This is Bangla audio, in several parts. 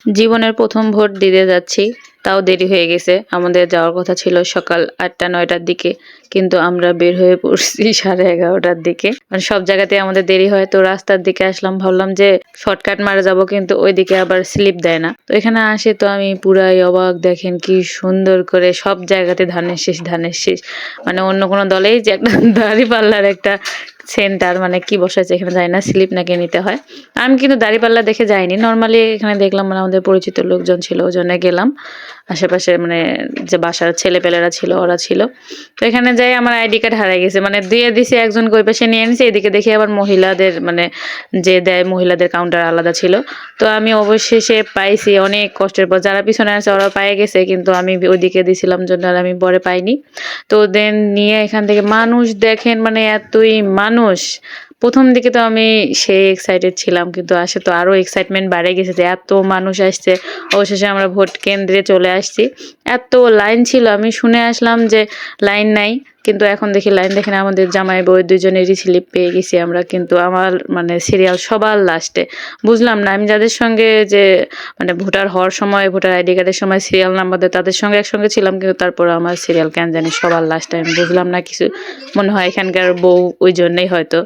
জীবনের প্রথম ভোট দিতে যাচ্ছি, তাও দেরি হয়ে গেছে। আমাদের যাওয়ার কথা ছিল সকাল ৮টা-৯টার দিকে, কিন্তু আমরা বের হয়ে পড়ছি 11:30টার দিকে। মানে সব জায়গাতে আমাদের দেরি হয়, তো রাস্তার দিকে আসলাম, ভাবলাম যে শর্টকাট মারা যাব, কিন্তু ওইদিকে আবার স্লিপ দেয় না। তো এখানে আসে তো আমি পুরাই অবাক, দেখেন কি সুন্দর করে সব জায়গাতে ধানের শীষ ধানের শীষ। মানে অন্য কোনো দলেই যে একটা দাঁড়িপাল্লার একটা সেন্টার মানে কি বসাইছে এখানে জানি না, স্লিপ নাকি নিতে হয়। আমি কিন্তু দাঁড়িপাল্লা দেখে যাইনি, নর্মালি এখানে দেখলাম মানে আমাদের পরিচিত লোকজন ছিল, ওই জন্য গেলাম। আশেপাশে মানে যে বাসার ছেলেপেলেরা ছিল ওরা ছিল। তো এখানে যাই আমার আইডি কার্ড হারাই গেছে, মানে দিয়ে দিছে একজন ওই পাশে নিয়ে নিছে, এদিকে দেখি আবার মহিলাদের মানে যে দেয় মহিলাদের কাউন্টার আলাদা ছিল। তো আমি অবশেষে পাইছি অনেক কষ্টের পর, যারা পিছনে আছে ওরা পেয়ে গেছে, কিন্তু আমি ওইদিকে দিছিলাম জন্য আর আমি পরে পাইনি। তো দেন নিয়ে এখান থেকে মানুষ দেখেন মানে এতই মানুষ। প্রথম দিকে তো আমি সেই এক্সাইটেড ছিলাম, কিন্তু আসে তো আরো এক্সাইটমেন্ট বেড়ে গেছে যে এত মানুষ আসছে। অবশেষে আমরা ভোট কেন্দ্রে চলে আসছি। এত লাইন ছিল, আমি শুনে আসলাম যে লাইন নাই, কিন্তু এখন দেখি লাইন দেখে না, আমাদের জামাই বউ দুজনেরই স্লিপ পেয়ে গেছি আমরা, কিন্তু আমার মানে সিরিয়াল সবার লাস্টে। বুঝলাম না, আমি যাদের সঙ্গে যে মানে ভোটার হওয়ার সময় ভোটার আইডি কার্ডের সময় সিরিয়াল নাম্বার দেয় তাদের সঙ্গে একসঙ্গে ছিলাম, কিন্তু তারপর আমার সিরিয়াল কেন জানি সবার লাস্টে, আমি বুঝলাম না কিছু। মনে হয় এখানকার বউ ওই জন্যই হয়তো।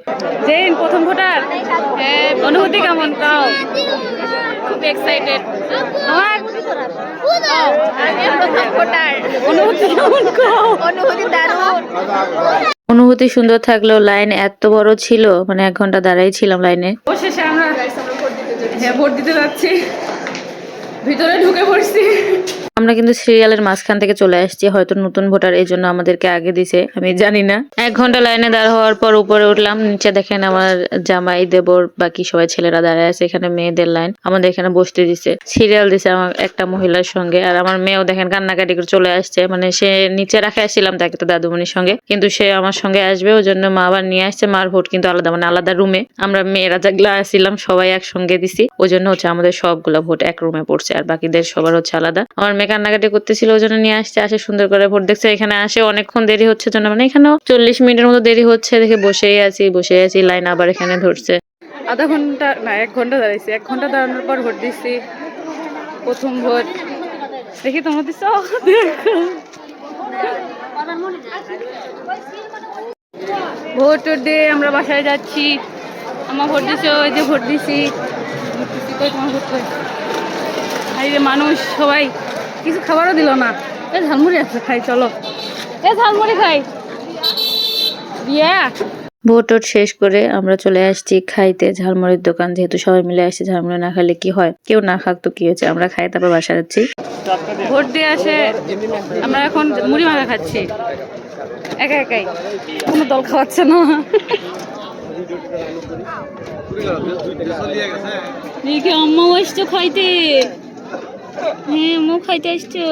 জেন প্রথম ভোটার, অনুভূতি কেমন কাও? খুব এক্সাইটেড। আমার প্রথম ভোটার, অনুভূতি কেমন কাও? অনুভূতি দারুণ। অনুভূতি সুন্দর থাকলেও লাইন এত বড় ছিল, মানে 1 ঘন্টা দাঁড়াই ছিলাম লাইনে। অবশেষে আমরা ভোট দিতে যাচ্ছি, ভিতরে ঢুকে পড়ছি। আমরা কিন্তু সিরিয়ালের মাঝখান থেকে চলে আসছি, হয়তো নতুন ভোটার এই জন্য আমাদেরকে আগে দিছে, আমি জানি না। 1 ঘন্টা লাইনে দাঁড় হওয়ার পর উপরে উঠলাম, নিচে দেখেন আমার জামাই দেবর বাকি সবাই ছেলেরা দাঁড়ায় আছে, এখানে মেয়েদের লাইন। আমাদের এখানে বসতে দিছে, সিরিয়াল দিছে আমার একটা মহিলার সঙ্গে, আর আমার মেয়েও দেখেন কান্নাকাটি করে চলে আসছে। মানে সে নিচে রাখা আসছিলাম তাকে তো দাদুমণির সঙ্গে, কিন্তু সে আমার সঙ্গে আসবে ওই জন্য মা আবার নিয়ে আসছে। মার ভোট কিন্তু আলাদা, মানে আলাদা রুমে। আমরা মেয়েরা যেগুলো আসছিলাম সবাই একসঙ্গে দিছি, ওই জন্য হচ্ছে আমাদের সবগুলা ভোট এক রুমে পড়ছে, আর বাকিদের সবার হচ্ছে আলাদা। আমার মেয়ে কান্নাকাটি করতেছিল ওই জন্য নিয়ে আসছে, আসে সুন্দর করে ভোট দেখছে। এখানে আসে অনেকক্ষণ দেরি হচ্ছে জন্য, মানে এখানেও 40 মিনিটের মতো দেরি হচ্ছে দেখে বসেই আছি লাইন আবার এখানে ধরছে। আধা ঘন্টা না 1 ঘন্টা দাঁড়াইছি, 1 ঘন্টা দাঁড়ানোর পর ভোট দিচ্ছি, প্রথম ভোট। দেখি তোমরা দিচ্ছ, ভোট দিয়ে আমরা বাসায় যাচ্ছি। আমার ভোট দিচ্ছ, ওই যে ভোট দিছি, তোমার ভোট কই? আর এই যে মানুষ সবাই, কিছু খাবারও দিল না। এ ঝালমুড়ি আছে, খাই চলো, এ ঝালমুড়ি খাই। ভোট টোট শেষ করে আমরা চলে আসছি খাইতে ঝালমুড়ির দোকান, যেহেতু সবাই মিলে আসছে, ঝালমুড়ি না খেলে কি হয়, কেউ না খাক তো কি হয়েছে, আমরা খাই তারপর বাসা যাচ্ছি। ভোট দিয়ে আসে আমরা এখন মুড়ি মাখা খাচ্ছি একাই, কোনো দল খাওয়াচ্ছে না। দেখি আম্মাও আসছো খাইতে, হ্যাঁ আম্মাও খাইতে আসছো।